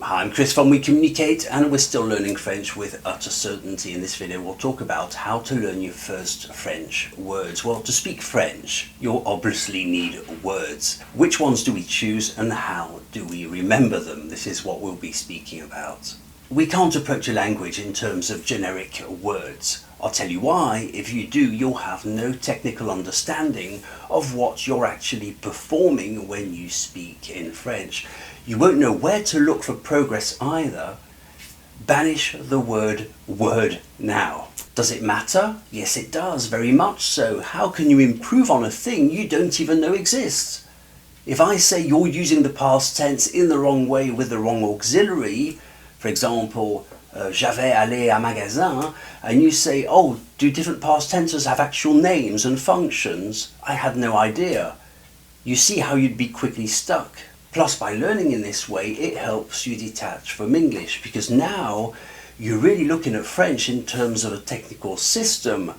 Hi, I'm Chris from OuiCommunicate, and we're still learning French with utter certainty. In this video we'll talk about how to learn your first French words. Well, to speak French, you'll obviously need words. Which ones do we choose and how do we remember them? This is what we'll be speaking about. We can't approach a language in terms of generic words. I'll tell you why. If you do, you'll have no technical understanding of what you're actually performing when you speak in French. You won't know where to look for progress either. Banish the word now. Does it matter? Yes, it does, very much so. How can you improve on a thing you don't even know exists? If I say you're using the past tense in the wrong way with the wrong auxiliary, for example, j'avais allé à magasin, and you say, oh, do different past tenses have actual names and functions? I had no idea. You see how you'd be quickly stuck. Plus, by learning in this way, it helps you detach from English, because now you're really looking at French in terms of a technical system.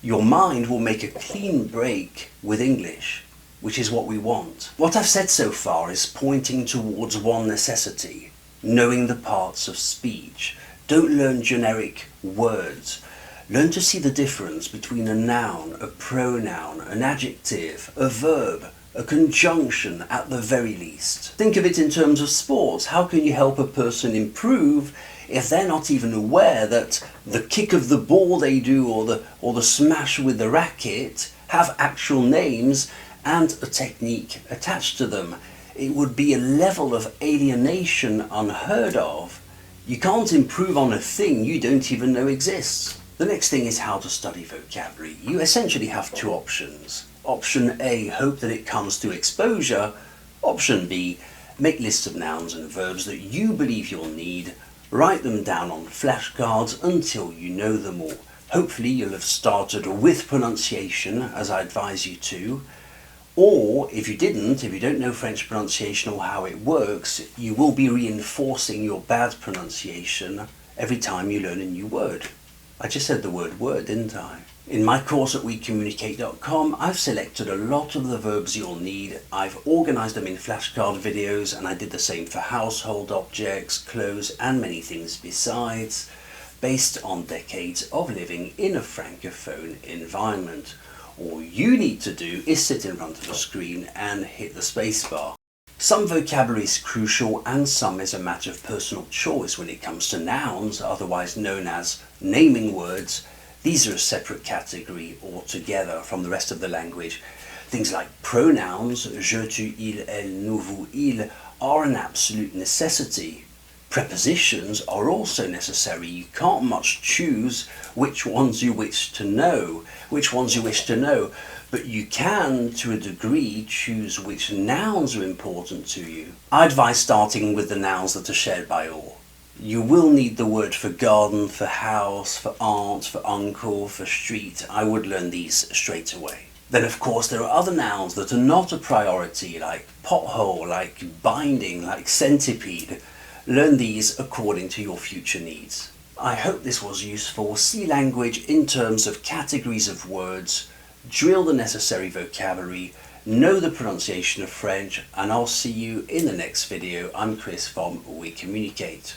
Your mind will make a clean break with English, which is what we want. What I've said so far is pointing towards one necessity: knowing the parts of speech. Don't learn generic words. Learn to see the difference between a noun, a pronoun, an adjective, a verb, a conjunction at the very least. Think of it in terms of sports. How can you help a person improve if they're not even aware that the kick of the ball they do or the smash with the racket have actual names and a technique attached to them? It would be a level of alienation unheard of. You can't improve on a thing you don't even know exists. The next thing is how to study vocabulary. You essentially have two options. Option A, hope that it comes through exposure. Option B, make lists of nouns and verbs that you believe you'll need. Write them down on flashcards until you know them all. Hopefully you'll have started with pronunciation, as I advise you to. Or if you don't know French pronunciation or how it works, you will be reinforcing your bad pronunciation every time you learn a new word. I just said the word, didn't I? In my course at OuiCommunicate.com, I've selected a lot of the verbs you'll need. I've organized them in flashcard videos, and I did the same for household objects, clothes, and many things besides, based on decades of living in a francophone environment. All you need to do is sit in front of a screen and hit the spacebar. Some vocabulary is crucial and some is a matter of personal choice. When it comes to nouns, otherwise known as naming words, these are a separate category altogether from the rest of the language. Things like pronouns, je, tu, il, elle, nous, vous, il, are an absolute necessity. Prepositions are also necessary. You can't much choose which ones you wish to know, but you can, to a degree, choose which nouns are important to you. I advise starting with the nouns that are shared by all. You will need the word for garden, for house, for aunt, for uncle, for street. I would learn these straight away. Then of course there are other nouns that are not a priority, like pothole, like binding, like centipede. Learn these according to your future needs. I hope this was useful. See language in terms of categories of words, drill the necessary vocabulary, know the pronunciation of French, and I'll see you in the next video. I'm Chris from OuiCommunicate.